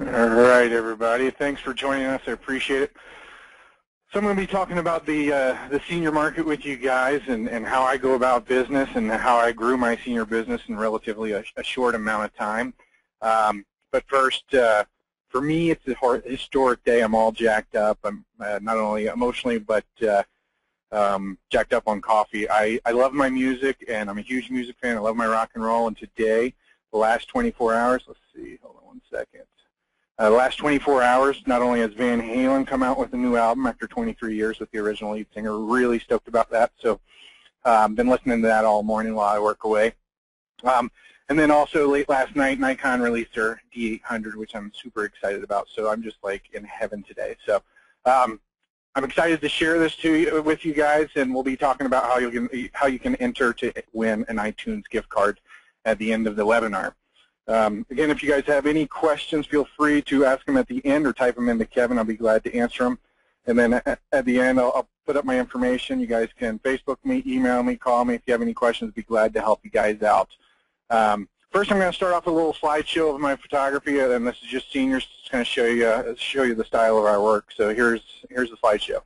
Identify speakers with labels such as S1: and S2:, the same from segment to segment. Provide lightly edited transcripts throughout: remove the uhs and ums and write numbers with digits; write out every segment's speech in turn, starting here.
S1: All right, everybody. Thanks for joining us. I appreciate it. So I'm going to be talking about the senior market with you guys and how I go about business and how I grew my senior business in relatively a short amount of time. But first, for me, it's a historic day. I'm all jacked up. I'm not only emotionally, but jacked up on coffee. I love my music, and I'm a huge music fan. I love my rock and roll. And today, the last 24 hours, let's see, hold on 1 second. The last 24 hours, not only has Van Halen come out with a new album after 23 years with the original lead singer, really stoked about that. So I've been listening to that all morning while I work away. And then also late last night, Nikon released their D800, which I'm super excited about. So I'm just like in heaven today. So I'm excited to share this with you guys, and we'll be talking about how you can enter to win an iTunes gift card at the end of the webinar. Again, if you guys have any questions, feel free to ask them at the end or type them into Kevin. I'll be glad to answer them. And then at the end, I'll put up my information. You guys can Facebook me, email me, call me. If you have any questions, I'd be glad to help you guys out. First, I'm going to start off with a little slideshow of my photography, and this is just seniors. It's going to show you the style of our work. So here's the slideshow.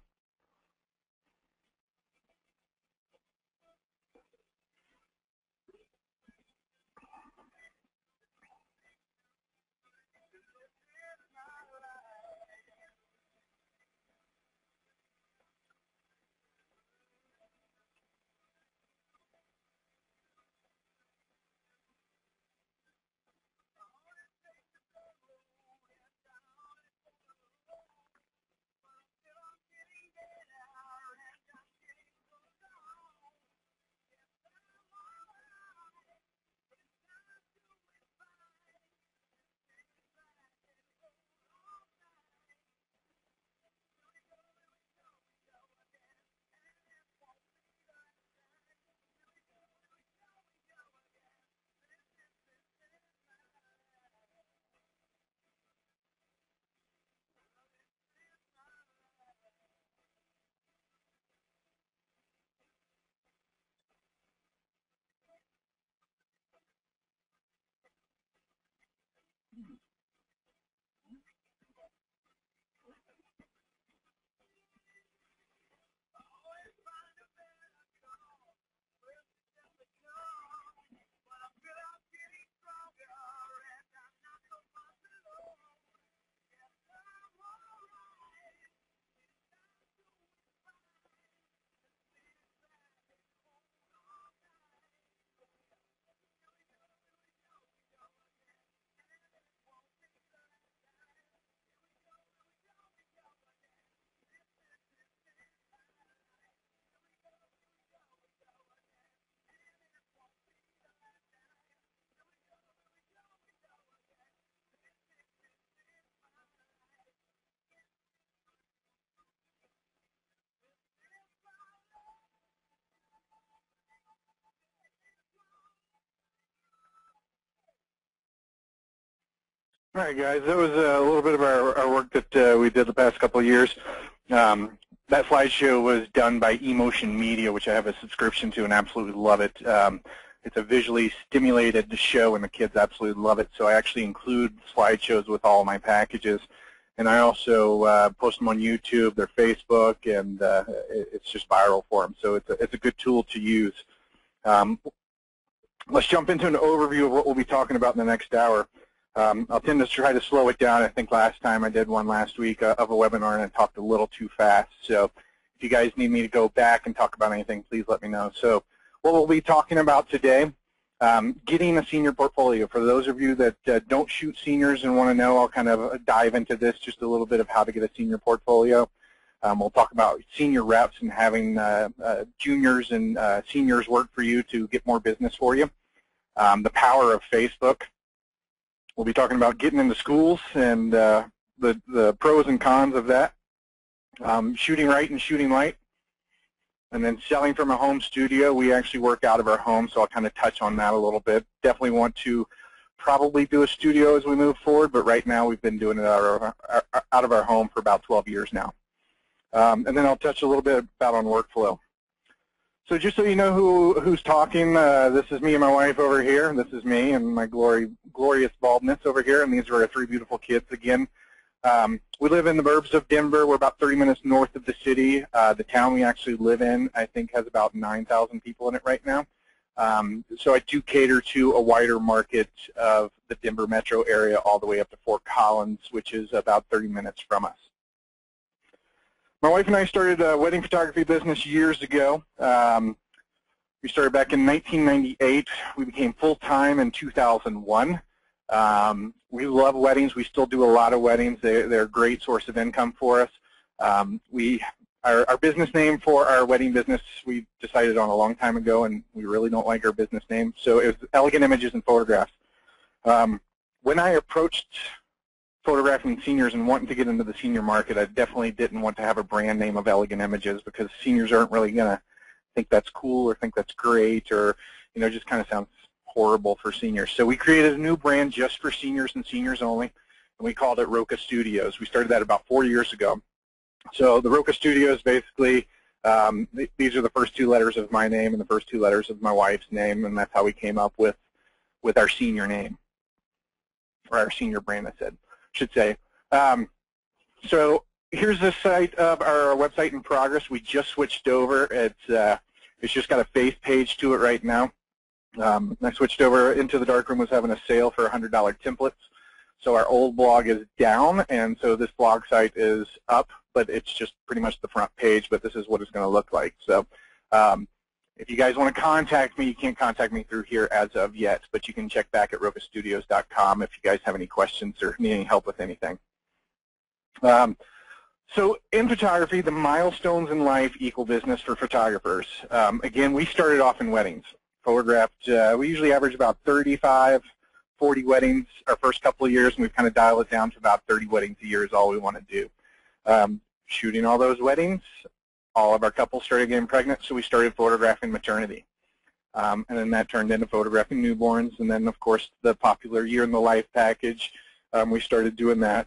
S1: All right, guys, that was a little bit of our work that we did the past couple of years. That slideshow was done by eMotion Media, which I have a subscription to and absolutely love it. It's a visually stimulated show, and the kids absolutely love it. So I actually include slideshows with all of my packages. And I also post them on YouTube, their Facebook, and it's just viral for them. So it's a good tool to use. Let's jump into an overview of what we'll be talking about in the next hour. I'll tend to try to slow it down. I think last time I did one last week of a webinar and I talked a little too fast. So if you guys need me to go back and talk about anything, please let me know. So what we'll be talking about today, getting a senior portfolio. For those of you that don't shoot seniors and want to know, I'll kind of dive into this, just a little bit of how to get a senior portfolio. We'll talk about senior reps and having juniors and seniors work for you to get more business for you. The power of Facebook. We'll be talking about getting into schools and the pros and cons of that, shooting right and shooting light, and then selling from a home studio. We actually work out of our home, so I'll kind of touch on that a little bit. Definitely want to probably do a studio as we move forward, but right now we've been doing it out of our home for about 12 years now. And then I'll touch a little bit about on workflow. So just so you know who's talking, this is me and my wife over here. This is me and my glorious baldness over here, and these are our 3 beautiful kids again. We live in the burbs of Denver. We're about 30 minutes north of the city. The town we actually live in, I think, has about 9,000 people in it right now. So I do cater to a wider market of the Denver metro area all the way up to Fort Collins, which is about 30 minutes from us. My wife and I started a wedding photography business years ago. We started back in 1998. We became full-time in 2001. We love weddings. We still do a lot of weddings. They're a great source of income for us. Our business name for our wedding business we decided on a long time ago, and we really don't like our business name. So it was Elegant Images and Photographs. When I approached photographing seniors and wanting to get into the senior market, I definitely didn't want to have a brand name of Elegant Images because seniors aren't really going to think that's cool or think that's great, or just kind of sounds horrible for seniors. So we created a new brand just for seniors and seniors only, and we called it Roka Studios. We started that about 4 years ago. So the Roka Studios, basically, these are the first 2 letters of my name and the first 2 letters of my wife's name, and that's how we came up with our senior name, or our senior brand, I should say. So here's the site of our website in progress. We just switched over. It's just got a face page to it right now. I switched over into the darkroom, was having a sale for $100 templates. So our old blog is down, and so this blog site is up, but it's just pretty much the front page, but this is what it's going to look like. So if you guys want to contact me, you can't contact me through here as of yet, but you can check back at rokastudios.com if you guys have any questions or need any help with anything. So in photography, the milestones in life equal business for photographers. Again, we started off in weddings. Photographed, we usually average about 35, 40 weddings our first couple of years, and we've kind of dialed it down to about 30 weddings a year is all we want to do. Shooting all those weddings, all of our couples started getting pregnant, so we started photographing maternity. And then that turned into photographing newborns, and then, of course, the popular Year in the Life package, we started doing that.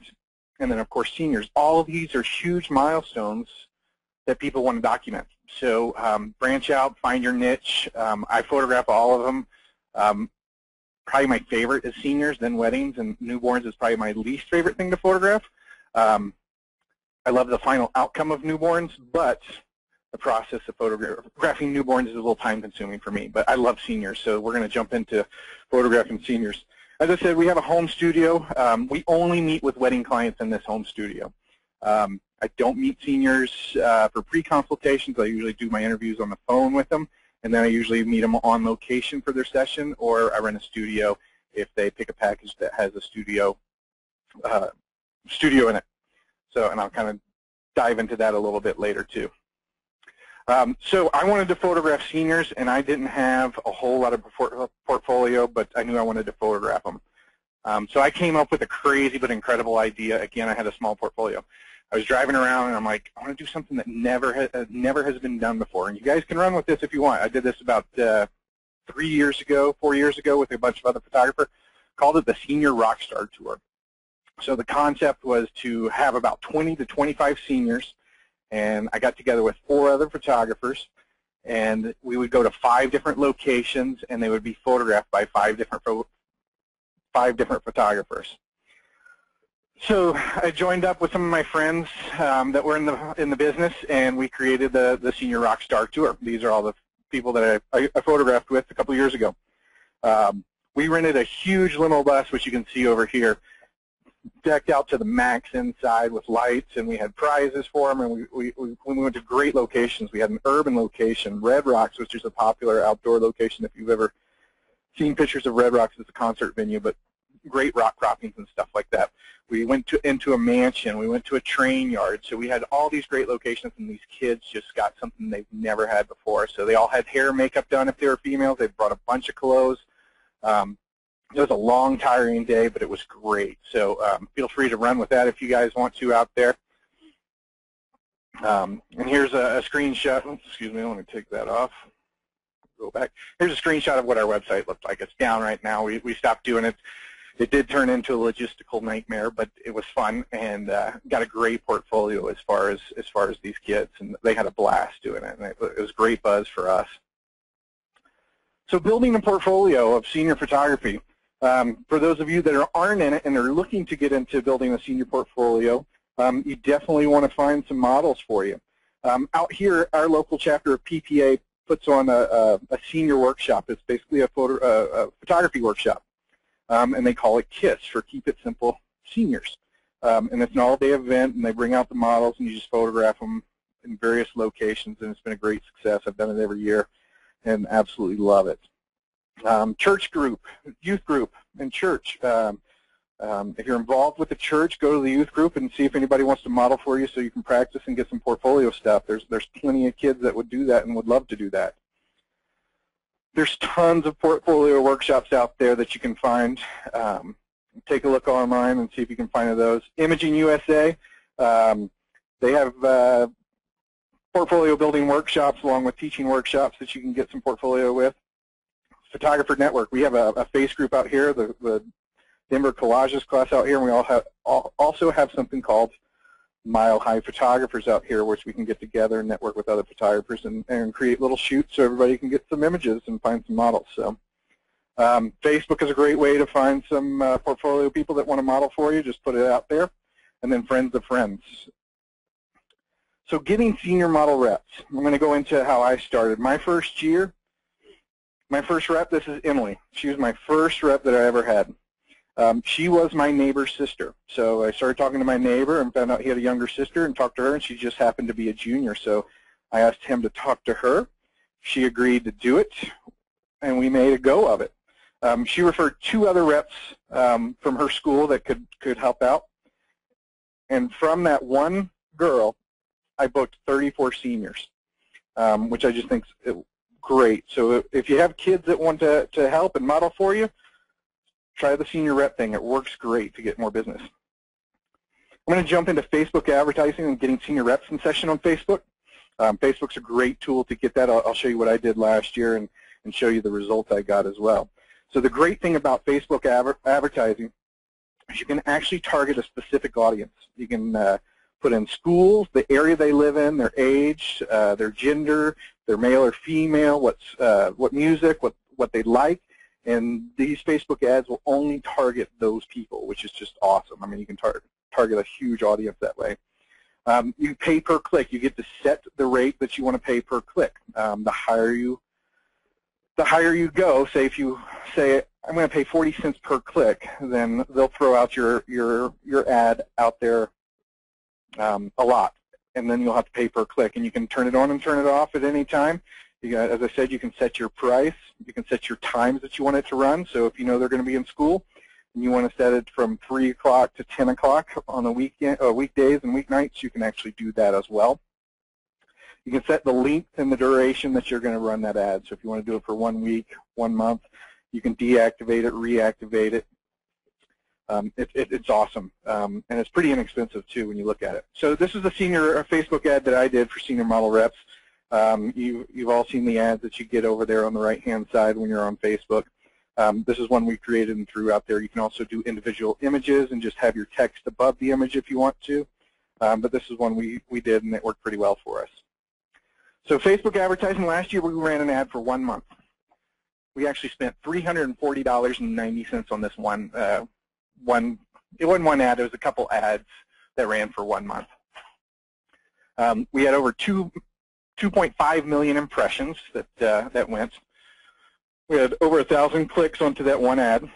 S1: And then, of course, seniors. All of these are huge milestones that people want to document. So branch out, find your niche. I photograph all of them. Probably my favorite is seniors, then weddings, and newborns is probably my least favorite thing to photograph. I love the final outcome of newborns, but the process of photographing newborns is a little time-consuming for me. But I love seniors, so we're going to jump into photographing seniors. As I said, we have a home studio. We only meet with wedding clients in this home studio. I don't meet seniors for pre-consultations. I usually do my interviews on the phone with them, and then I usually meet them on location for their session, or I rent a studio if they pick a package that has a studio in it. So, and I'll kind of dive into that a little bit later too. So I wanted to photograph seniors, and I didn't have a whole lot of portfolio, but I knew I wanted to photograph them. So I came up with a crazy but incredible idea. Again, I had a small portfolio. I was driving around, and I'm like, I want to do something that never has been done before. And you guys can run with this if you want. I did this about 4 years ago with a bunch of other photographers. Called it the Senior Rockstar Tour. So the concept was to have about 20 to 25 seniors, and I got together with 4 other photographers, and we would go to 5 different locations, and they would be photographed by 5 different photographers. So I joined up with some of my friends that were in the business, and we created the Senior Rockstar Tour. These are all the people that I photographed with a couple years ago. We rented a huge limo bus, which you can see over here, decked out to the max inside with lights, and we had prizes for them, and we went to great locations. We had an urban location, Red Rocks, which is a popular outdoor location. If you've ever seen pictures of Red Rocks, it's a concert venue, but great rock croppings and stuff like that. We went into a mansion. We went to a train yard. So we had all these great locations, and these kids just got something they've never had before. So they all had hair and makeup done if they were females. They brought a bunch of clothes. It was a long, tiring day, but it was great. So feel free to run with that if you guys want to out there. And here's a screenshot. Oops, excuse me, I want to take that off. Go back. Here's a screenshot of what our website looked like. It's down right now. We stopped doing it. It did turn into a logistical nightmare, but it was fun, and got a great portfolio as far as these kids, and they had a blast doing it, and it was great buzz for us. So building a portfolio of senior photography. For those of you that aren't in it and are looking to get into building a senior portfolio, you definitely want to find some models for you. Out here, our local chapter of PPA puts on a senior workshop. It's basically a photography workshop, and they call it KISS, for Keep It Simple Seniors. And it's an all-day event, and they bring out the models, and you just photograph them in various locations, and it's been a great success. I've done it every year and absolutely love it. Church group, youth group, and church. If you're involved with the church, go to the youth group and see if anybody wants to model for you so you can practice and get some portfolio stuff. There's plenty of kids that would do that and would love to do that. There's tons of portfolio workshops out there that you can find. Take a look online and see if you can find those. Imaging USA, they have portfolio building workshops along with teaching workshops that you can get some portfolio with. Photographer Network, we have a face group out here, the Denver Collages class out here, and we also have something called Mile High Photographers out here, which we can get together and network with other photographers and create little shoots so everybody can get some images and find some models. So Facebook is a great way to find some portfolio people that want to model for you. Just put it out there. And then Friends of Friends. So getting senior model reps. I'm going to go into how I started. My first year, my first rep, this is Emily. She was my first rep that I ever had. She was my neighbor's sister. So I started talking to my neighbor and found out he had a younger sister and talked to her, and she just happened to be a junior. So I asked him to talk to her. She agreed to do it, and we made a go of it. She referred 2 other reps from her school that could help out. And from that one girl, I booked 34 seniors, which I just think is great. So if you have kids that want to help and model for you, try the senior rep thing. It works great to get more business. I'm going to jump into Facebook advertising and getting senior reps in session on Facebook. Facebook's a great tool to get that. I'll show you what I did last year and show you the results I got as well. So the great thing about Facebook advertising is you can actually target a specific audience. You can put in schools, the area they live in, their age, their gender, their male or female, what music, what they like, and these Facebook ads will only target those people, which is just awesome. I mean, you can target a huge audience that way. You pay per click. You get to set the rate that you want to pay per click. The higher you go, say if you say I'm going to pay 40 cents per click, then they'll throw out your ad out there a lot, and then you'll have to pay per click, and you can turn it on and turn it off at any time. As I said, you can set your price. You can set your times that you want it to run. So if you know they're going to be in school and you want to set it from 3 o'clock to 10 o'clock on the weekdays and weeknights, you can actually do that as well. You can set the length and the duration that you're going to run that ad. So if you want to do it for 1 week, 1 month, you can deactivate it, reactivate it. It's awesome, and it's pretty inexpensive too when you look at it. So this is a Facebook ad that I did for senior model reps. You've all seen the ads that you get over there on the right-hand side when you're on Facebook. This is one we created and threw out there. You can also do individual images and just have your text above the image if you want to. But this is one we did, and it worked pretty well for us. So Facebook advertising, last year we ran an ad for 1 month. We actually spent $340.90 on this one. It wasn't one ad, it was a couple ads that ran for 1 month. We had over 2.5 million impressions that went. We had over 1,000 clicks onto that one ad.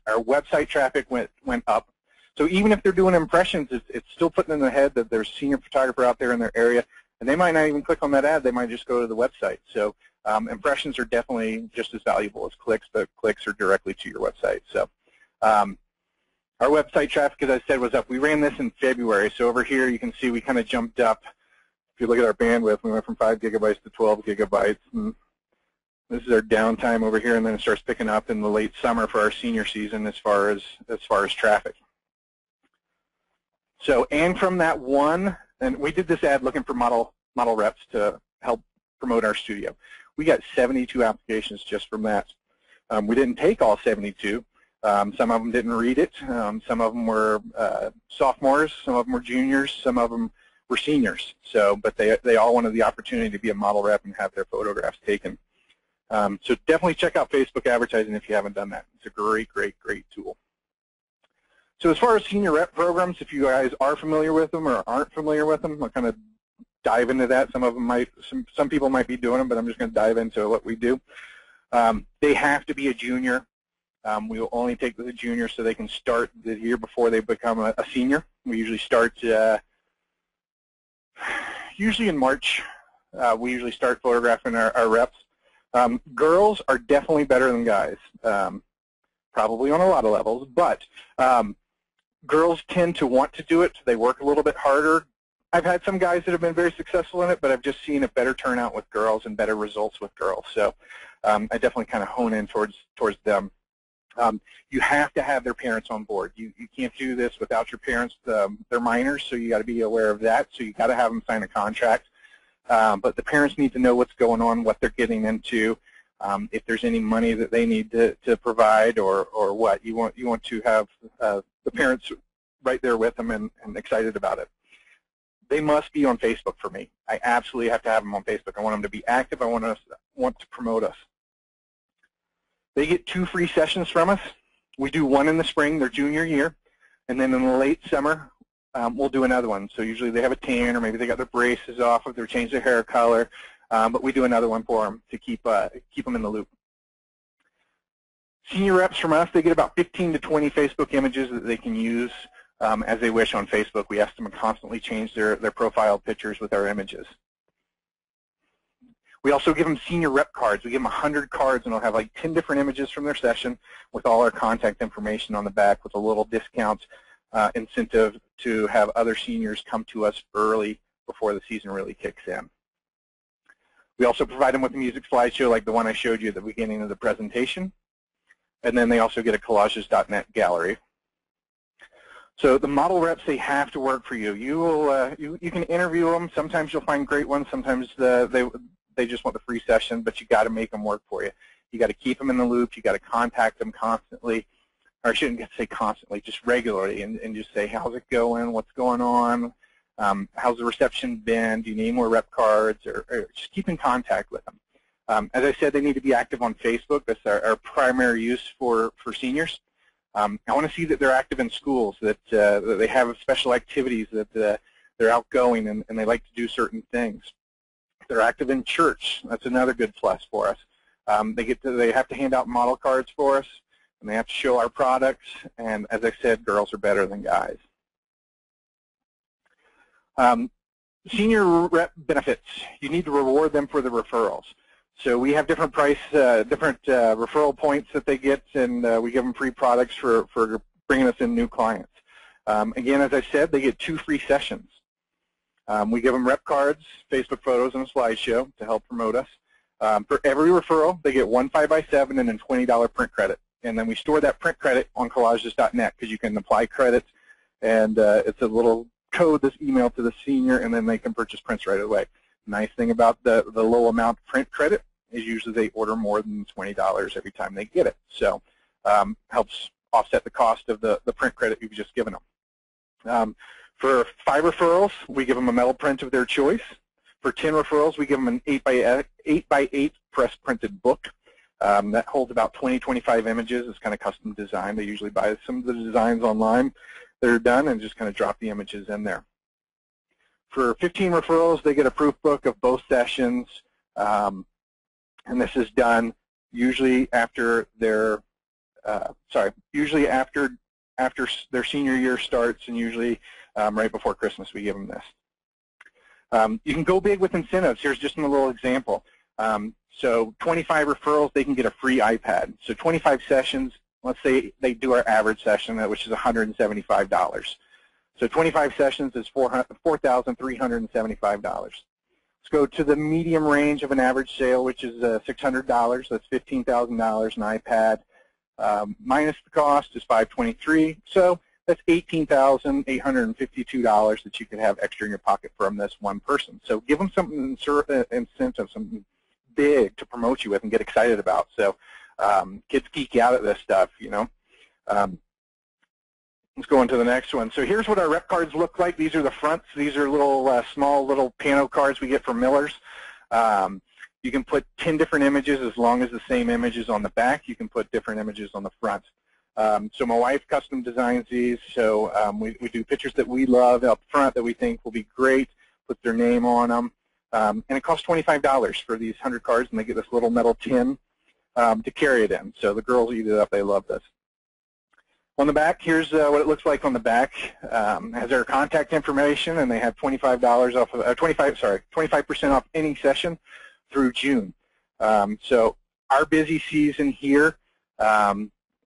S1: Our website traffic went up. So even if they're doing impressions, it's still putting in their head that there's a senior photographer out there in their area, and they might not even click on that ad. They might just go to the website. So impressions are definitely just as valuable as clicks, but clicks are directly to your website. So our website traffic, as I said, was up. We ran this in February. So over here you can see we kind of jumped up. If you look at our bandwidth, we went from 5 gigabytes to 12 gigabytes. And this is our downtime over here, and then it starts picking up in the late summer for our senior season as far as traffic. So, and from that one, and we did this ad looking for model reps to help promote our studio. We got 72 applications just from that. We didn't take all 72. Some of them didn't read it. Some of them were sophomores. Some of them were juniors. Some of them were seniors. So, but they all wanted the opportunity to be a model rep and have their photographs taken. So definitely check out Facebook advertising if you haven't done that. It's a great, great, great tool. So as far as senior rep programs, if you guys are familiar with them or aren't familiar with them, I'll kind of dive into that. Some of them might, some people might be doing them, but I'm just going to dive into what we do. They have to be a junior. We will only take the juniors so they can start the year before they become a senior. We usually start usually in March. We usually start photographing our reps. Girls are definitely better than guys, probably on a lot of levels, but girls tend to want to do it. They work a little bit harder. I've had some guys that have been very successful in it, but I've just seen a better turnout with girls and better results with girls. So I definitely kind of hone in towards them. You have to have their parents on board. You can't do this without your parents. They're minors, so you got to be aware of that. So you got to have them sign a contract. But the parents need to know what's going on, what they're getting into, if there's any money that they need to provide, or what. You want to have the parents right there with them and excited about it. They must be on Facebook for me. I absolutely have to have them on Facebook. I want them to be active. I want to promote us. They get 2 free sessions from us. We do one in the spring, their junior year, and then in the late summer, we'll do another one. So usually they have a tan, or maybe they got their braces off, or they're changed their hair color, but we do another one for them to keep them in the loop. Senior reps from us, they get about 15 to 20 Facebook images that they can use as they wish on Facebook. We ask them to constantly change their profile pictures with our images. We also give them senior rep cards. We give them 100 cards, and they'll have like 10 different images from their session with all our contact information on the back with a little discount incentive to have other seniors come to us early before the season really kicks in. We also provide them with a music slideshow like the one I showed you at the beginning of the presentation. And then they also get a collagesNet gallery. So the model reps, they have to work for you. You can interview them. Sometimes you'll find great ones. Sometimes they just want the free session, but you got to make them work for you. You got to keep them in the loop. You got to contact them constantly, or I shouldn't say constantly, just regularly, and just say, how's it going? What's going on? How's the reception been? Do you need more rep cards? Or just keep in contact with them. As I said, they need to be active on Facebook. That's our primary use for seniors. I want to see that they're active in schools, that they have special activities, that they're outgoing and they like to do certain things. They're active in church. That's another good plus for us. They have to hand out model cards for us, and they have to show our products. And as I said, girls are better than guys. Senior rep benefits. You need to reward them for the referrals. So we have different referral points that they get, and we give them free products for bringing us in new clients. Again, as I said, they get 2 free sessions. We give them rep cards, Facebook photos, and a slideshow to help promote us. For every referral, they get 1 5x7 and a $20 print credit. And then we store that print credit on collagesNet because you can apply credits, and it's a little code that's emailed to the senior, and then they can purchase prints right away. Nice thing about the low amount print credit is usually they order more than $20 every time they get it. So helps offset the cost of the print credit you've just given them. For 5 referrals, we give them a metal print of their choice. For 10 referrals, we give them an 8x8 press printed book. That holds about 25 images. It's kind of custom designed. They usually buy some of the designs online that are done and just kind of drop the images in there. For 15 referrals, they get a proof book of both sessions, and this is done usually after their after their senior year starts, and usually right before Christmas we give them this. You can go big with incentives. Here's just a little example. So 25 referrals, they can get a free iPad. So 25 sessions, let's say they do our average session, which is $175. So 25 sessions is $4,375. Let's go to the medium range of an average sale, which is $600. That's $15,000 an iPad. Minus the cost is $523. So that's $18,852 that you can have extra in your pocket from this one person. So give them something incentive, something big to promote you with and get excited about. So kids geek out at this stuff, you know. Let's go into the next one. So here's what our rep cards look like. These are the fronts. These are little small little pano cards we get from Miller's. You can put 10 different images as long as the same image is on the back. You can put different images on the front. So my wife custom designs these. So we do pictures that we love up front that we think will be great, put their name on them. And it costs $25 for these 100 cards, and they get this little metal tin to carry it in. So the girls eat it up. They love this. On the back, here's what it looks like on the back. Has their contact information, and they have $25 off of 25% off any session through June. So our busy season here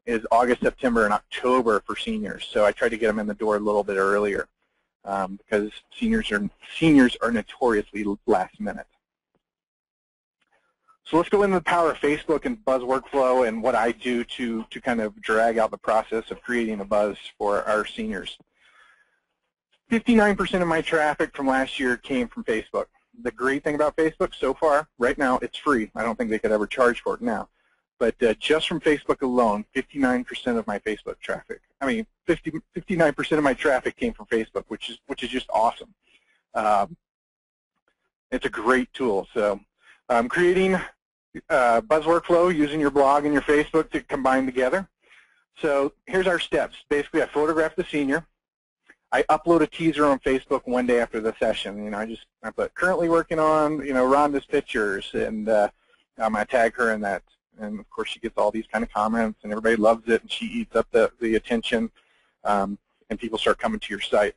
S1: is August, September, and October for seniors. So I try to get them in the door a little bit earlier because seniors are notoriously last minute. So let's go into the power of Facebook and buzz workflow and what I do to kind of drag out the process of creating a buzz for our seniors. 59% of my traffic from last year came from Facebook. The great thing about Facebook so far, right now, it's free. I don't think they could ever charge for it now. But just from Facebook alone, 59% of my Facebook traffic, 59% of my traffic came from Facebook, which is just awesome. It's a great tool. So creating buzz workflow using your blog and your Facebook to combine together. So here's our steps. Basically, I photograph the senior. I upload a teaser on Facebook one day after the session. I put currently working on Rhonda's pictures, and I tag her in that. And of course, she gets all these kind of comments, and everybody loves it, and she eats up the attention, and people start coming to your site.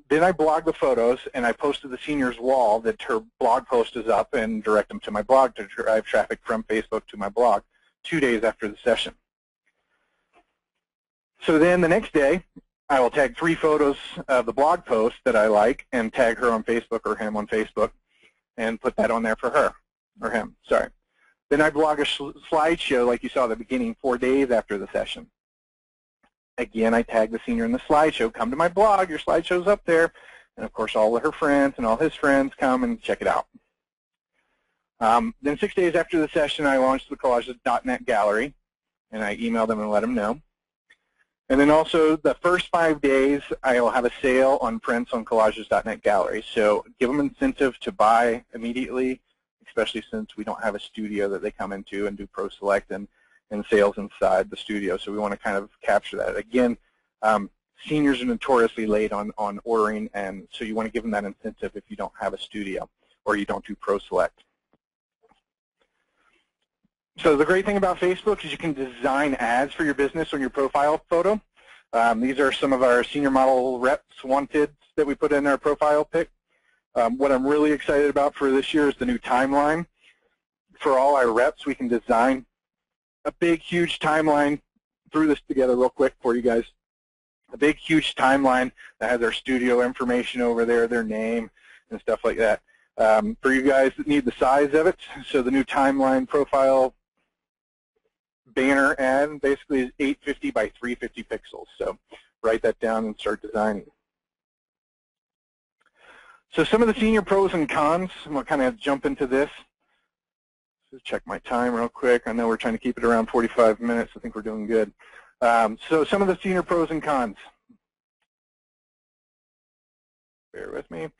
S1: Then I blog the photos, and I post to the senior's wall that her blog post is up and direct them to my blog to drive traffic from Facebook to my blog 2 days after the session. So then the next day, I will tag 3 photos of the blog post that I like and tag her on Facebook or him on Facebook and put that on there for her, or him, sorry. Then I blog a slideshow like you saw at the beginning 4 days after the session. Again, I tag the senior in the slideshow. Come to my blog, your slideshow's up there. And of course, all of her friends and all his friends come and check it out. Then 6 days after the session, I launched the collagesNet gallery, and I email them and let them know. And then also the first 5 days, I will have a sale on prints on collagesNet gallery. So give them incentive to buy immediately, especially since we don't have a studio that they come into and do Pro Select and sales inside the studio. So we want to kind of capture that. Again, seniors are notoriously late on ordering, and so you want to give them that incentive if you don't have a studio or you don't do Pro Select. So the great thing about Facebook is you can design ads for your business on your profile photo. These are some of our senior model reps wanted that we put in our profile pic. What I'm really excited about for this year is the new timeline. For all our reps, we can design a big, huge timeline. Threw this together real quick for you guys. A big, huge timeline that has their studio information over there, their name, and stuff like that. For you guys that need the size of it, so the new timeline profile banner ad basically is 850 by 350 pixels. So write that down and start designing. So some of the senior pros and cons, and we'll kind of jump into this. Just check my time real quick. I know we're trying to keep it around 45 minutes. I think we're doing good. So some of the senior pros and cons. Bear with me.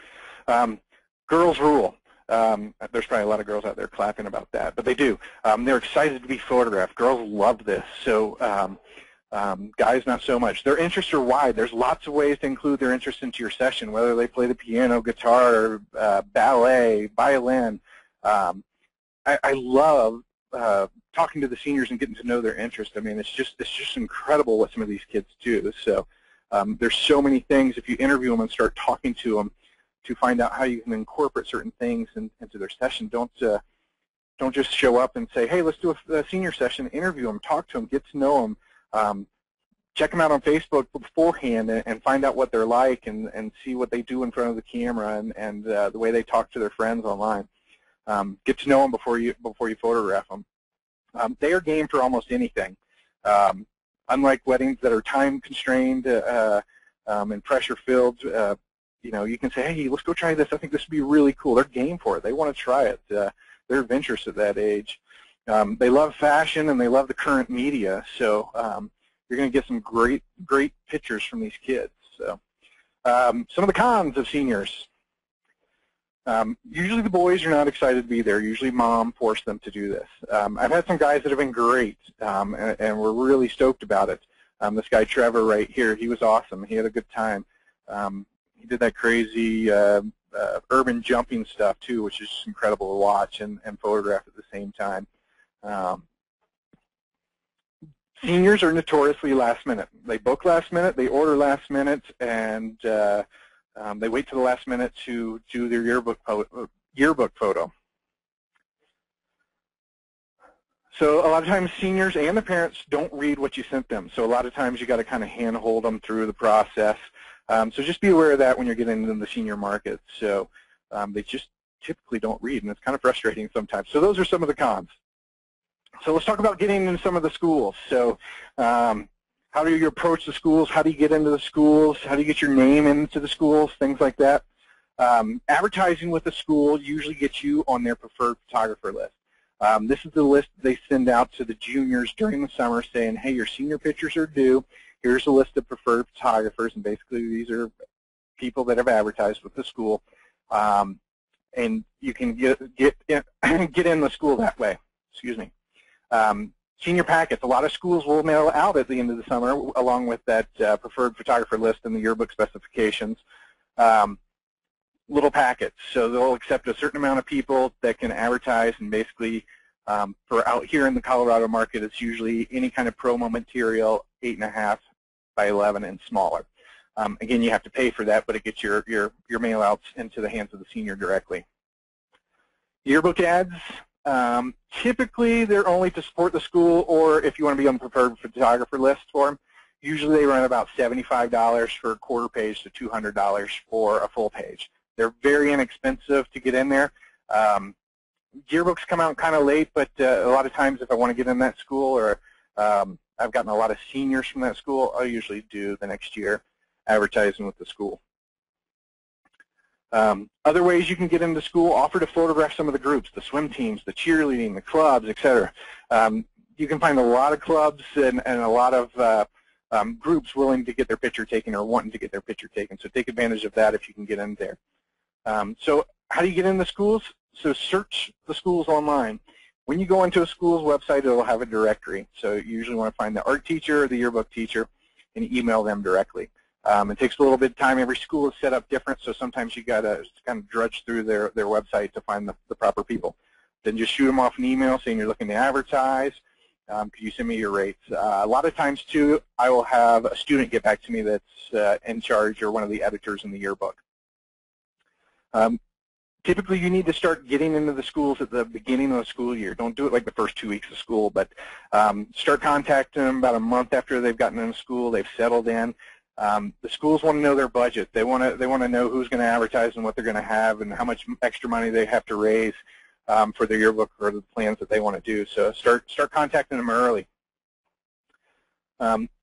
S1: Girls rule. There's probably a lot of girls out there clapping about that, but they do. They're excited to be photographed. Girls love this. So guys, not so much. Their interests are wide. There's lots of ways to include their interest into your session, whether they play the piano, guitar, ballet, violin. I love talking to the seniors and getting to know their interest. I mean, it's just incredible what some of these kids do. So there's so many things if you interview them and start talking to them to find out how you can incorporate certain things into their session. Don't just show up and say, hey, let's do a senior session. Interview them, talk to them, get to know them. Check them out on Facebook beforehand and find out what they're like and see what they do in front of the camera and the way they talk to their friends online. Get to know them before you photograph them. They are game for almost anything. Unlike weddings that are time constrained and pressure filled, you can say, hey, let's go try this. I think this would be really cool. They're game for it. They want to try it. They're adventurous at that age. They love fashion and they love the current media. So you're going to get some great pictures from these kids. So some of the cons of seniors. Usually the boys are not excited to be there. Usually mom forced them to do this. I've had some guys that have been great, and we're really stoked about it. This guy Trevor right here, he was awesome. He had a good time. He did that crazy urban jumping stuff too, which is just incredible to watch and photograph at the same time. Seniors are notoriously last minute. They book last minute, they order last minute, and they wait to the last minute to do their yearbook photo. So a lot of times seniors and the parents don't read what you sent them. So a lot of times you got to kind of handhold them through the process. So just be aware of that when you're getting into the senior market. So they just typically don't read, and it's kind of frustrating sometimes. So those are some of the cons. So let's talk about getting into some of the schools. So how do you approach the schools? How do you get into the schools? How do you get your name into the schools? Things like that. Advertising with the school usually gets you on their preferred photographer list. This is the list they send out to the juniors during the summer saying, hey, your senior pictures are due. Here's a list of preferred photographers, and basically these are people that have advertised with the school. And you can get in the school that way. Excuse me. Senior packets. A lot of schools will mail out at the end of the summer along with that preferred photographer list and the yearbook specifications. Little packets. So they'll accept a certain amount of people that can advertise, and basically for out here in the Colorado market, it's usually any kind of promo material, 8.5 by 11 and smaller. Again, you have to pay for that, but it gets your mail outs into the hands of the senior directly. Yearbook ads. Typically, they're only to support the school, or if you want to be on the preferred photographer list for them. Usually they run about $75 for a quarter page to $200 for a full page. They're very inexpensive to get in there. Yearbooks come out kind of late, but a lot of times if I want to get in that school, or I've gotten a lot of seniors from that school, I'll usually do the next year advertising with the school. Other ways you can get into school: offer to photograph some of the groups, the swim teams, the cheerleading, the clubs, etc. You can find a lot of clubs and a lot of groups willing to get their picture taken or wanting to get their picture taken. So take advantage of that if you can get in there. So how do you get into schools? So search the schools online. When you go into a school's website, it'll have a directory. So you usually want to find the art teacher or the yearbook teacher and email them directly. It takes a little bit of time. Every school is set up different, so sometimes you got to kind of drudge through their website to find the proper people. Then just shoot them off an email saying you're looking to advertise. Could you send me your rates? A lot of times, too, I will have a student get back to me that's in charge or one of the editors in the yearbook. Typically, you need to start getting into the schools at the beginning of the school year. Don't do it like the first 2 weeks of school, but start contacting them about a month after they've gotten into school, they've settled in. The schools want to know their budget. They want to know who's going to advertise and what they're going to have and how much extra money they have to raise for their yearbook or the plans that they want to do. So start contacting them early.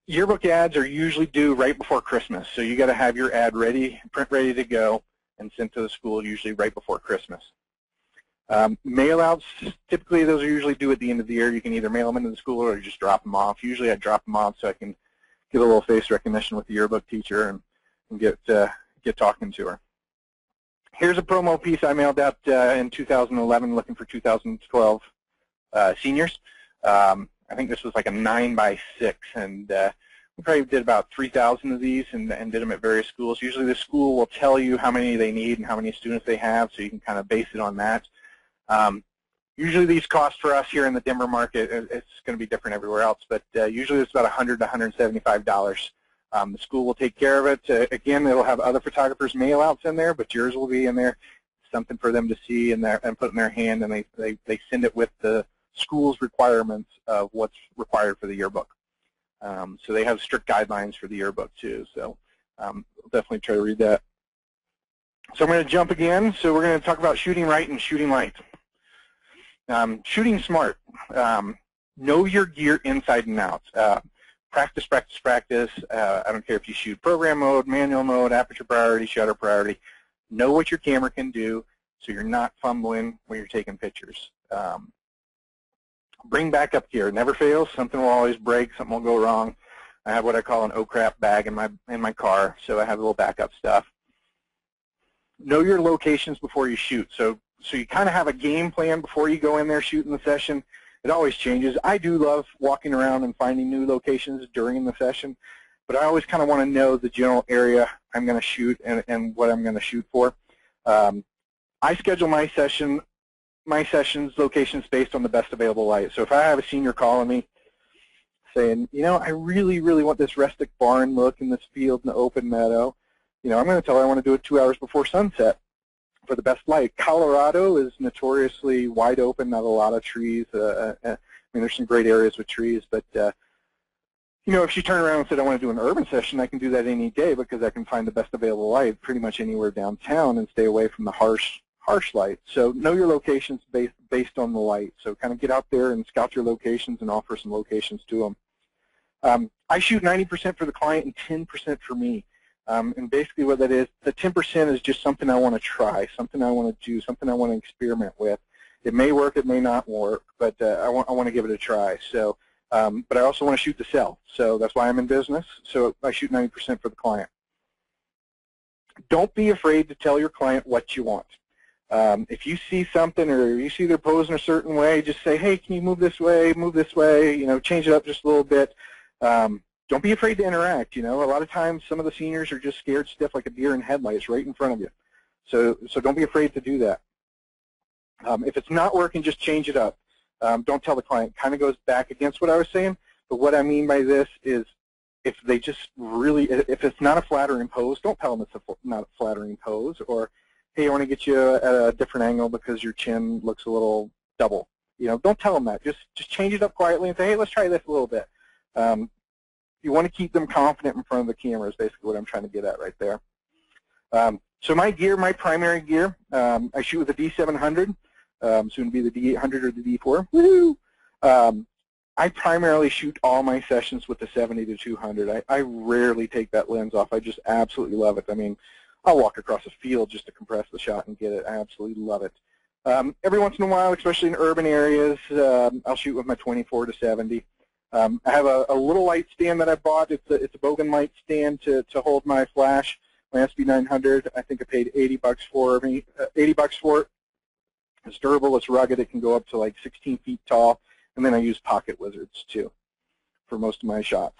S1: Yearbook ads are usually due right before Christmas, so you got to have your ad ready, print ready to go, and sent to the school usually right before Christmas. Mail outs, typically those are usually due at the end of the year. You can either mail them into the school or just drop them off. Usually I drop them off so I can get a little face recognition with the yearbook teacher and get talking to her. Here's a promo piece I mailed out in 2011 looking for 2012 seniors. I think this was like a 9x6, and we probably did about 3,000 of these and did them at various schools. Usually the school will tell you how many they need and how many students they have, so you can kind of base it on that. Usually these cost for us here in the Denver market, it's going to be different everywhere else, but usually it's about $100 to $175. The school will take care of it. Again, it'll have other photographers' mail outs in there, but yours will be in there. Something for them to see and put in their hand, and they send it with the school's requirements of what's required for the yearbook. So they have strict guidelines for the yearbook too, so we'll definitely try to read that. So I'm going to jump again. So we're going to talk about shooting right and shooting light. Shooting smart. Know your gear inside and out. Practice, practice, practice. I don't care if you shoot program mode, manual mode, aperture priority, shutter priority. Know what your camera can do so you're not fumbling when you're taking pictures. Bring backup gear. Never fails. Something will always break. Something will go wrong. I have what I call an oh crap bag in my car, so I have a little backup stuff. Know your locations before you shoot. So you kind of have a game plan before you go in there shooting the session. It always changes. I do love walking around and finding new locations during the session, but I always kind of want to know the general area I'm going to shoot and what I'm going to shoot for. I schedule my sessions locations based on the best available light. So if I have a senior calling me saying, you know, I really, really want this rustic barn look in this field in the open meadow, you know, I'm going to tell her I want to do it 2 hours before sunset for the best light. Colorado is notoriously wide open, not a lot of trees. I mean, there's some great areas with trees, but you know, if she turned around and said I want to do an urban session, I can do that any day because I can find the best available light pretty much anywhere downtown and stay away from the harsh light. So know your locations based on the light. So kind of get out there and scout your locations and offer some locations to them. I shoot 90% for the client and 10% for me. And basically what that is, the 10% is just something I want to try, something I want to do, something I want to experiment with. It may work, it may not work, but I want to give it a try. So, but I also want to shoot to sell. So that's why I'm in business. So I shoot 90% for the client. Don't be afraid to tell your client what you want. If you see something or you see they're posing a certain way, just say, hey, can you move this way, you know, change it up just a little bit. Don't be afraid to interact. You know, a lot of times some of the seniors are just scared stiff like a deer in headlights right in front of you. So don't be afraid to do that. If it's not working, just change it up. Don't tell the client. Kind of goes back against what I was saying, but what I mean by this is if they just really, if it's not a flattering pose, don't tell them it's not a flattering pose, or hey, I want to get you at a different angle because your chin looks a little double. You know, don't tell them that. Just change it up quietly and say, hey, let's try this a little bit. You want to keep them confident in front of the camera is basically what I'm trying to get at right there. So my gear, my primary gear, I shoot with a D700, soon to be the D800 or the D4. Woohoo! I primarily shoot all my sessions with the 70 to 200. I rarely take that lens off. I just absolutely love it. I mean, I'll walk across a field just to compress the shot and get it. I absolutely love it. Every once in a while, especially in urban areas, I'll shoot with my 24 to 70. I have a little light stand that I bought. It's a Bogan light stand to hold my flash, my SB900. I think I paid $80 for it. It's durable. It's rugged. It can go up to like 16 feet tall. And then I use pocket wizards too for most of my shots.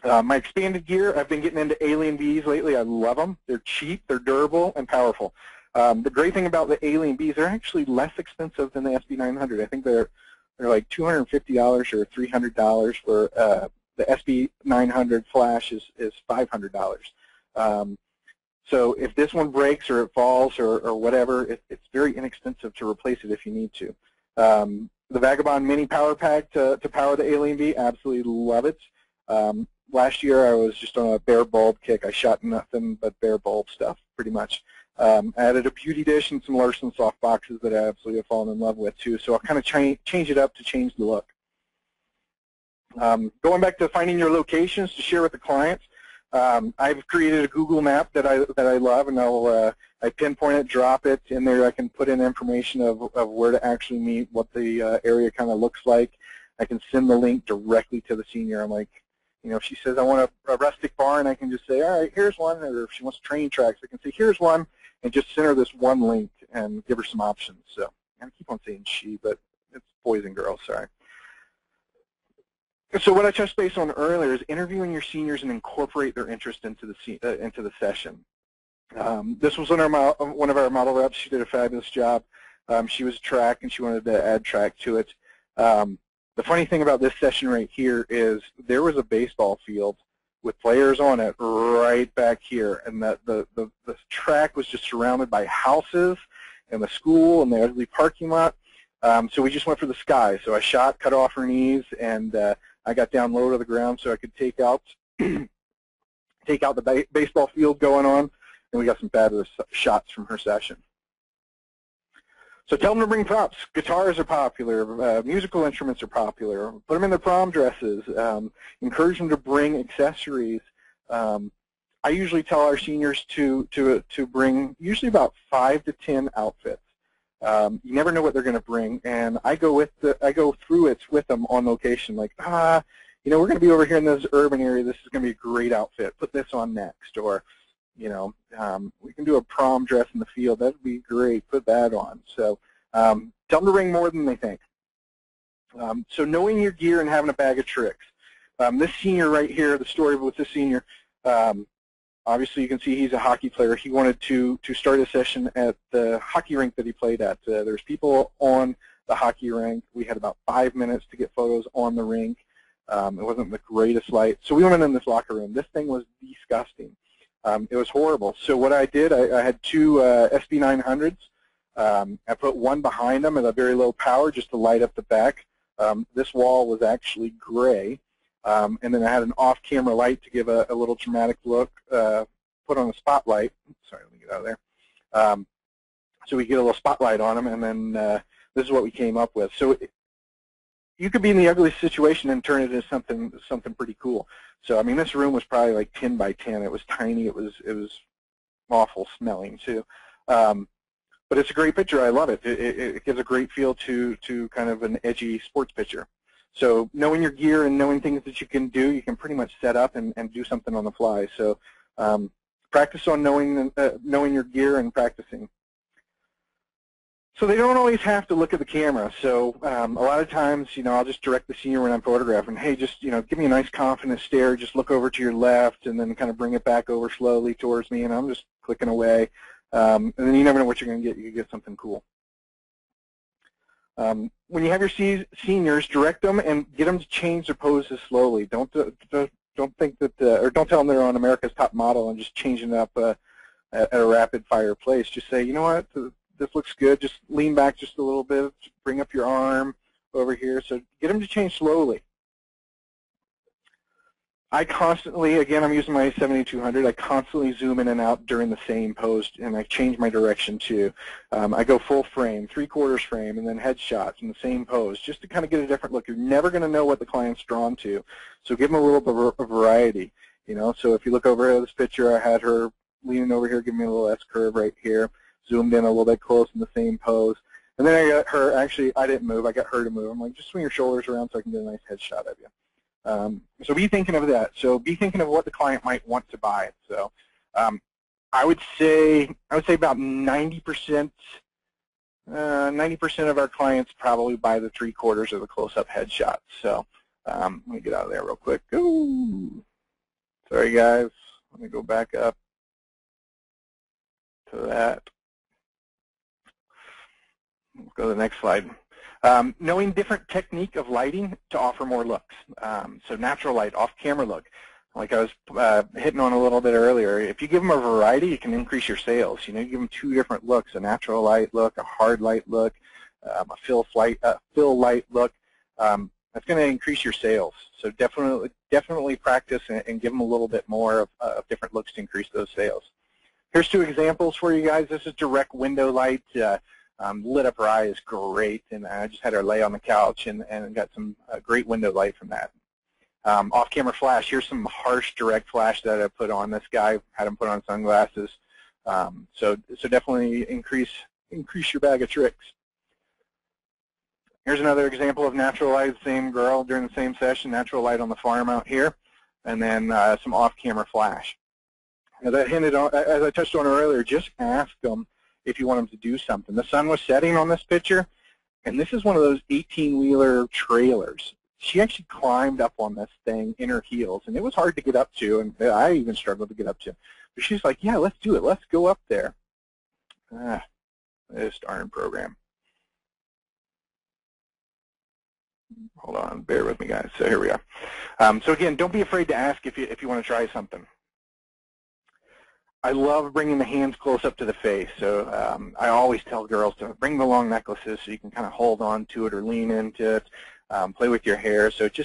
S1: My expanded gear, I've been getting into Alien Bs lately. I love them. They're cheap, they're durable, and powerful. The great thing about the Alien Bs, they're actually less expensive than the SB900. I think they're like $250 or $300 for the SB900 flash is $500. So if this one breaks or it falls or whatever, it's very inexpensive to replace it if you need to. The Vagabond Mini Power Pack to power the Alien B, absolutely love it. Last year I was just on a bare bulb kick. I shot nothing but bare bulb stuff, pretty much. I added a beauty dish and some Larson soft boxes that I absolutely have fallen in love with too. So I'll kind of change it up to change the look. Going back to finding your locations to share with the clients, I've created a Google map that I love, and I pinpoint it, drop it in there. I can put in information of where to actually meet, what the area kind of looks like. I can send the link directly to the senior. I'm like, you know, if she says I want a rustic barn, I can just say, all right, here's one. Or if she wants train tracks, I can say, here's one, and just send her this one link and give her some options. So I keep on saying she, but it's boys and girls, sorry. So what I touched base on earlier is interviewing your seniors and incorporate their interest into the session. This was one of our model reps. She did a fabulous job. She was track, and she wanted to add track to it. The funny thing about this session right here is there was a baseball field with players on it right back here, and the track was just surrounded by houses and the school and the ugly parking lot. So we just went for the sky. So I shot, cut off her knees, and I got down low to the ground so I could take out the baseball field going on, and we got some fabulous shots from her session. So tell them to bring props. Guitars are popular. Musical instruments are popular. Put them in their prom dresses. Encourage them to bring accessories. I usually tell our seniors to bring usually about 5 to 10 outfits. You never know what they're going to bring, and I go through it with them on location. Like, you know, we're going to be over here in this urban area. This is going to be a great outfit. Put this on next. Or, you know, we can do a prom dress in the field. That would be great. Put that on. So tell them to bring more than they think. So knowing your gear and having a bag of tricks. This senior right here, the story with this senior, obviously you can see he's a hockey player. He wanted to start a session at the hockey rink that he played at. There's people on the hockey rink. We had about 5 minutes to get photos on the rink. It wasn't the greatest light. So we went in this locker room. This thing was disgusting. It was horrible. So what I did, I had two SB900s. I put one behind them at a very low power just to light up the back. This wall was actually gray. And then I had an off-camera light to give a little dramatic look, put on a spotlight. Sorry, let me get out of there. So we get a little spotlight on them, and then this is what we came up with. So you could be in the ugliest situation and turn it into something pretty cool. So I mean, this room was probably like 10 by 10. It was tiny. It was awful smelling too. But it's a great picture. I love it. It gives a great feel to kind of an edgy sports picture. So knowing your gear and knowing things that you can do, you can pretty much set up and do something on the fly. So practice on knowing your gear and practicing. So they don't always have to look at the camera. So a lot of times, you know, I'll just direct the senior when I'm photographing. Hey, just, you know, give me a nice confident stare. Just look over to your left and then kind of bring it back over slowly towards me, and I'm just clicking away. And then you never know what you're going to get. You can get something cool. When you have your seniors, direct them and get them to change their poses slowly. Don't think that, or don't tell them they're on America's Top Model and just changing it up at a rapid fire pace. Just say, you know what, this looks good. Just lean back just a little bit. Bring up your arm over here. So get them to change slowly. I constantly, again, I'm using my 7200. I constantly zoom in and out during the same pose, and I change my direction too. I go full frame, 3/4 frame, and then headshots in the same pose, just to kind of get a different look. You're never going to know what the client's drawn to, so give them a little bit of variety. You know, so if you look over at this picture, I had her leaning over here, giving me a little S-curve right here, zoomed in a little bit close in the same pose, and then I got her. Actually, I didn't move. I got her to move. I'm like, just swing your shoulders around so I can get a nice headshot of you. So be thinking of that. So be thinking of what the client might want to buy. So I would say about 90% of our clients probably buy the 3/4 of the close-up headshot. So let me get out of there real quick. Ooh. Sorry guys. Let me go back up to that. Let's go to the next slide. Knowing different technique of lighting to offer more looks. So natural light, off-camera look. Like I was hitting on a little bit earlier, if you give them a variety, you can increase your sales. You know, you give them 2 different looks, a natural light look, a hard light look, a fill light look. That's going to increase your sales. So definitely practice and give them a little bit more of different looks to increase those sales. Here's 2 examples for you guys. This is direct window light. Lit up her eye is great, and I just had her lay on the couch and got some great window light from that. Off-camera flash, here's some harsh direct flash that I put on this guy, had him put on sunglasses. So definitely increase your bag of tricks. Here's another example of natural light, same girl during the same session, natural light on the farm out here, and then some off-camera flash. As I touched on earlier, just ask them if you want them to do something. The sun was setting on this picture, and this is one of those 18-wheeler trailers. She actually climbed up on this thing in her heels, and it was hard to get up to, and I even struggled to get up to. But she's like, yeah, let's do it. Let's go up there. This darn program. Hold on, bear with me, guys. So here we are. So again, don't be afraid to ask if you want to try something. I love bringing the hands close up to the face. So I always tell girls to bring the long necklaces so you can kind of hold on to it or lean into it, play with your hair. So it's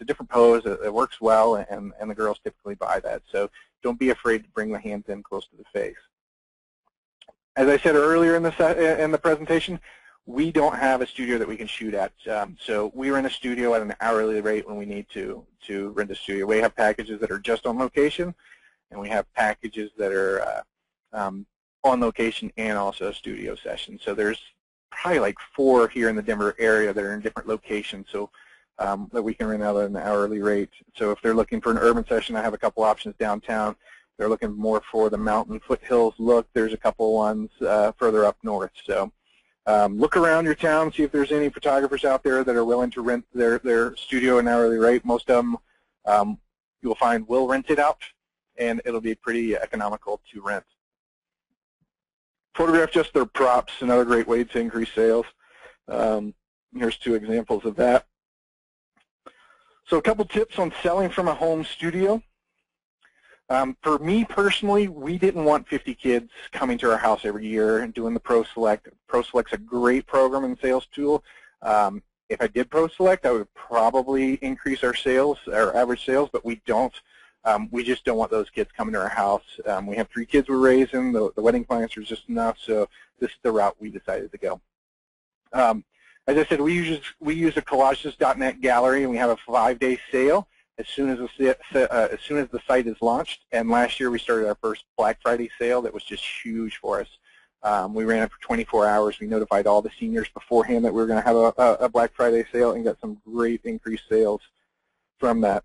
S1: a different pose. It works well, and the girls typically buy that. So don't be afraid to bring the hands in close to the face. As I said earlier in the presentation, we don't have a studio that we can shoot at. So we rent a studio at an hourly rate when we need to rent a studio. We have packages that are just on location, and we have packages that are on location and also a studio session. So there's probably like 4 here in the Denver area that are in different locations. So that we can rent out at an hourly rate. So if they're looking for an urban session, I have a couple options downtown. If they're looking more for the mountain foothills look, there's a couple ones further up north. So look around your town, see if there's any photographers out there that are willing to rent their studio at an hourly rate. Most of them you'll find will rent it out, and it'll be pretty economical to rent. Photograph just their props, another great way to increase sales. Here's two examples of that. So a couple tips on selling from a home studio. For me personally, we didn't want 50 kids coming to our house every year and doing the Pro Select. Pro Select's a great program and sales tool. If I did Pro Select, I would probably increase our sales, our average sales, but we don't. We just don't want those kids coming to our house. We have 3 kids we're raising. The wedding clients are just enough, so this is the route we decided to go. As I said, we use a collagesNet gallery, and we have a 5-day sale as soon as the site is launched. And last year we started our first Black Friday sale that was just huge for us. We ran it for 24 hours. We notified all the seniors beforehand that we were going to have a Black Friday sale and got some great increased sales from that.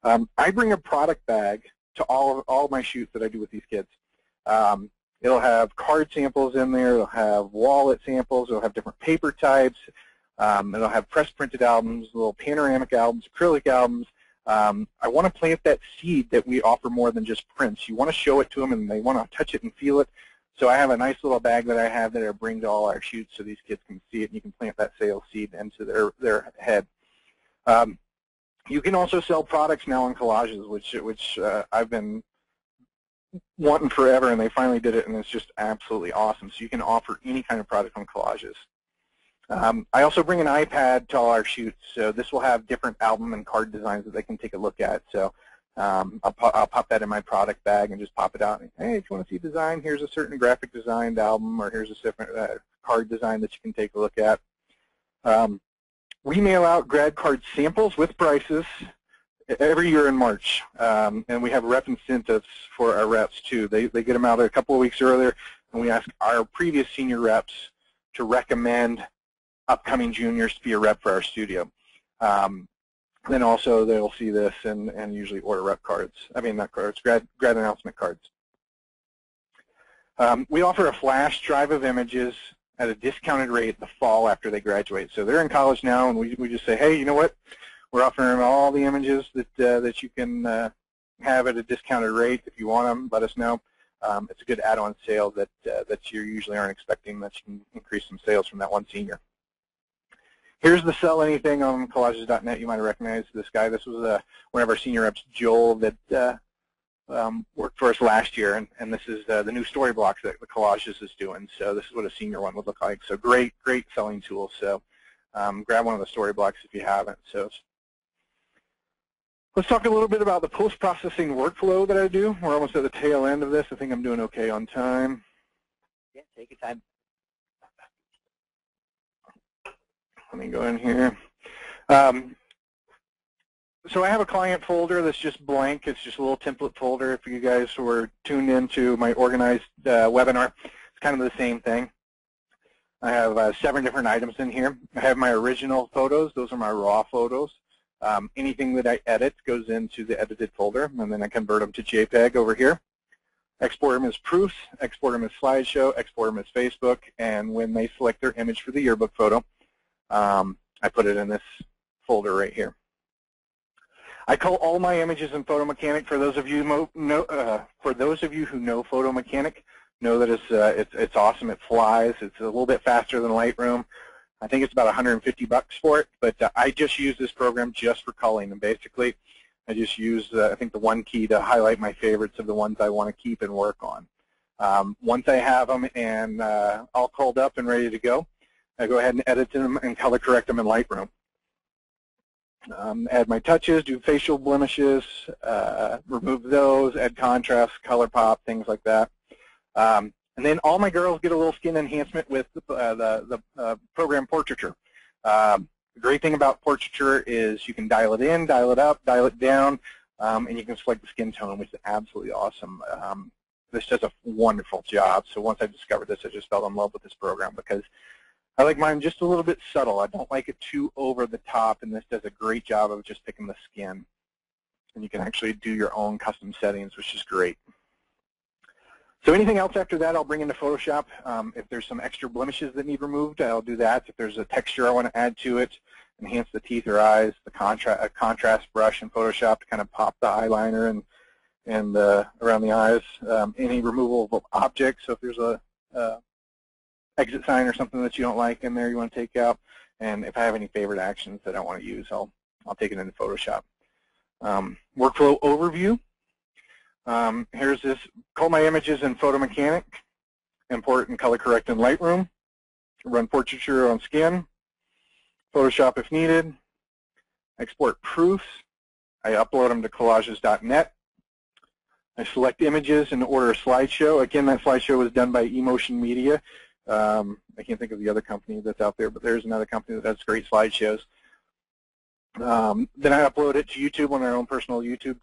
S1: I bring a product bag to all of my shoots that I do with these kids. It'll have card samples in there. It'll have wallet samples. It'll have different paper types. It'll have press printed albums, little panoramic albums, acrylic albums. I want to plant that seed that we offer more than just prints. You want to show it to them, and they want to touch it and feel it. So I have a nice little bag that I have that I bring to all our shoots so these kids can see it, and you can plant that sales seed into their head. You can also sell products now on collages, which I've been wanting forever, and they finally did it, and it's just absolutely awesome. So you can offer any kind of product on collages. I also bring an iPad to all our shoots, so this will have different album and card designs that they can take a look at. So I'll pop that in my product bag and just pop it out. And, hey, if you want to see design, here's a certain graphic designed album, or here's a different card design that you can take a look at. We mail out grad card samples with prices every year in March, and we have rep incentives for our reps too. They get them out a couple of weeks earlier, and we ask our previous senior reps to recommend upcoming juniors to be a rep for our studio. Then also they'll see this and usually order rep cards. I mean, not cards, grad announcement cards. We offer a flash drive of images at a discounted rate the fall after they graduate. So they're in college now, and we just say, hey, you know what? We're offering all the images that you can have at a discounted rate. If you want them, let us know. It's a good add-on sale that you usually aren't expecting, that you can increase some sales from that one senior. Here's the Sell Anything on collages.net. You might have recognized this guy. This was one of our senior reps, Joel, that worked for us last year, and this is the new story blocks that the Collages is doing. So this is what a senior one would look like. So great selling tool. So grab one of the story blocks if you haven't. So let's talk a little bit about the post-processing workflow that I do. We're almost at the tail end of this. I think I'm doing okay on time.
S2: Yeah, take your time.
S1: Let me go in here. So I have a client folder that's just blank. It's just a little template folder. If you guys were tuned into my organized webinar, it's kind of the same thing. I have 7 different items in here. I have my original photos. Those are my raw photos. Anything that I edit goes into the edited folder, and then I convert them to JPEG over here. Export them as proofs, export them as slideshow, export them as Facebook, and when they select their image for the yearbook photo, I put it in this folder right here. I call all my images in Photo Mechanic. For those of you who know Photo Mechanic, know that it's awesome. It flies. It's a little bit faster than Lightroom. I think it's about $150 for it, but I just use this program just for culling. And basically, I just use I think the one key to highlight my favorites of the ones I want to keep and work on. Once I have them and all culled up and ready to go, I go ahead and edit them and color correct them in Lightroom. Add my touches, do facial blemishes, remove those, add contrast, color pop, things like that. And then all my girls get a little skin enhancement with the program Portaiture. The great thing about Portaiture is you can dial it in, dial it up, dial it down, and you can select the skin tone, which is absolutely awesome. This does a wonderful job. So once I discovered this, I just fell in love with this program because I like mine just a little bit subtle. I don't like it too over the top, and this does a great job of just picking the skin. And you can actually do your own custom settings, which is great. So anything else after that, I'll bring into Photoshop. If there's some extra blemishes that need removed, I'll do that. If there's a texture I want to add to it, enhance the teeth or eyes, the contrast brush in Photoshop to kind of pop the eyeliner and around the eyes. Any removal of objects, so if there's a exit sign or something that you don't like in there you want to take out. And if I have any favorite actions that I want to use, I'll take it into Photoshop. Workflow overview. Here's this, cull my images in Photo Mechanic, import and color correct in Lightroom, run Portaiture on skin, Photoshop if needed, export proofs, I upload them to collages.net, I select images and order a slideshow. Again, that slideshow was done by eMotion Media. I can't think of the other company that's out there, but there's another company that has great slideshows. Then I upload it to YouTube on our own personal YouTube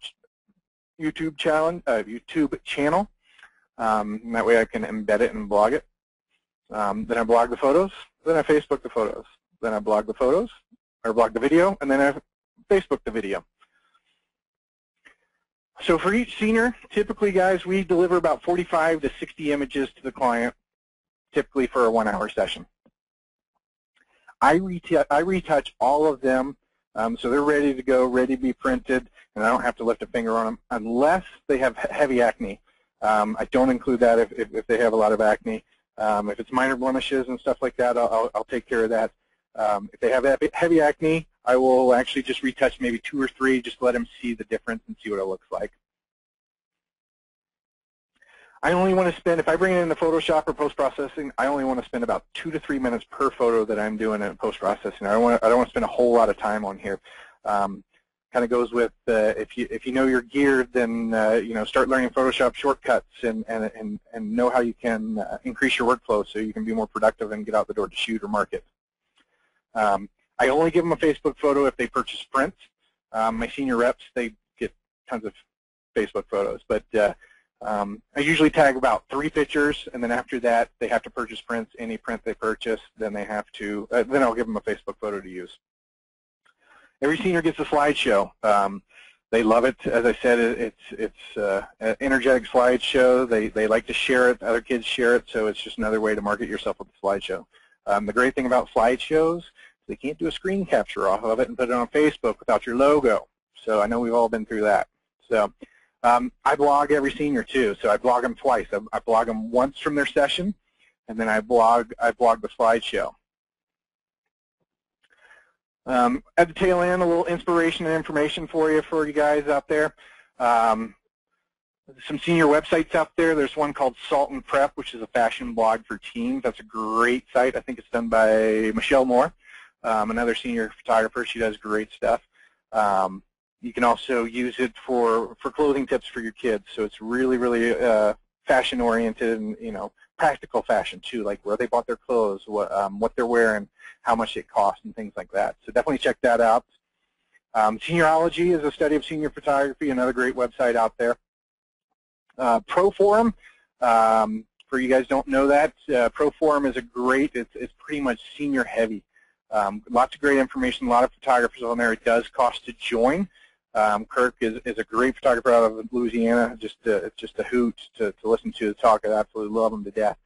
S1: channel. And that way I can embed it and blog it. Then I blog the photos. Then I Facebook the photos. Then I blog the photos, or blog the video, and then I Facebook the video. So for each senior, typically, guys, we deliver about 45 to 60 images to the client, typically for a 1-hour session. I retouch all of them so they're ready to go, ready to be printed, and I don't have to lift a finger on them unless they have heavy acne. I don't include that if they have a lot of acne. If it's minor blemishes and stuff like that, I'll take care of that. If they have heavy acne, I will actually just retouch maybe 2 or 3, just to let them see the difference and see what it looks like. I only want to spend, if I bring it into Photoshop or post-processing, I only want to spend about 2 to 3 minutes per photo that I'm doing in post-processing. I don't want to spend a whole lot of time on here. Kind of goes with if you know you're geared, then you know, start learning Photoshop shortcuts and know how you can increase your workflow so you can be more productive and get out the door to shoot or market. I only give them a Facebook photo if they purchase prints. My senior reps, they get tons of Facebook photos, but I usually tag about 3 pictures, and then after that, they have to purchase prints. Any print they purchase, then they have to. Then I'll give them a Facebook photo to use. Every senior gets a slideshow. They love it. As I said, it's an energetic slideshow. They like to share it. Other kids share it, so it's just another way to market yourself with a slideshow. The great thing about slideshows, they can't do a screen capture off of it and put it on Facebook without your logo. So I know we've all been through that. So I blog every senior too. So I blog them twice. I blog them once from their session, and then I blog the slideshow. At the tail end, a little inspiration and information for you guys out there. Some senior websites out there. There's one called Salt and Prep, which is a fashion blog for teens. That's a great site. I think it's done by Michelle Moore, another senior photographer. She does great stuff. You can also use it for clothing tips for your kids. So it's really, really fashion oriented and, you know, practical fashion too, like where they bought their clothes, what they're wearing, how much it costs, and things like that. So definitely check that out. Seniorology is a study of senior photography, another great website out there. ProForum, for you guys don't know that, ProForum is it's pretty much senior heavy. Lots of great information, a lot of photographers on there. It does cost to join. Kirk is a great photographer out of Louisiana. It's just a hoot to listen to the talk. I absolutely love him to death.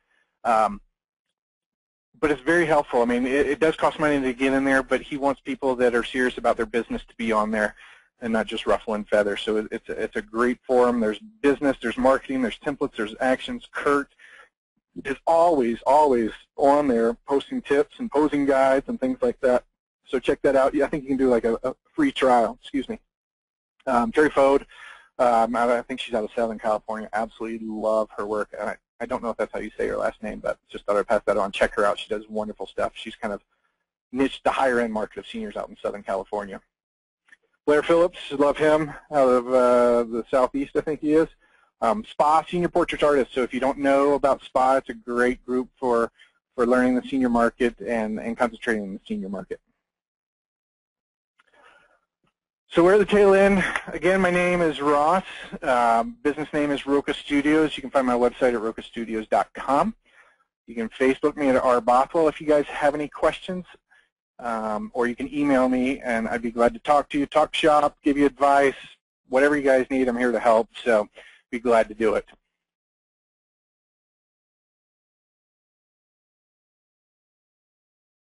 S1: But it's very helpful. I mean, it does cost money to get in there, but he wants people that are serious about their business to be on there and not just ruffling feathers. So it's a great forum. There's business, there's marketing, there's templates, there's actions. Kurt is always on there posting tips and posing guides and things like that. So check that out. Yeah, I think you can do like a free trial. Excuse me. Terry Fode, I think she's out of Southern California. Absolutely love her work. And I don't know if that's how you say her last name, but just thought I'd pass that on. Check her out. She does wonderful stuff. She's kind of niched the higher end market of seniors out in Southern California. Blair Phillips, love him, out of the Southeast, I think he is. SPA, Senior Portrait Artist. So if you don't know about SPA, it's a great group for learning the senior market and concentrating on the senior market. So we're at the tail end. Again, my name is Ross. Business name is Roka Studios. You can find my website at rokastudios.com. You can Facebook me at Bothwell if you guys have any questions, or you can email me, and I'd be glad to talk to you, talk shop, give you advice, whatever you guys need. I'm here to help, so be glad to do it.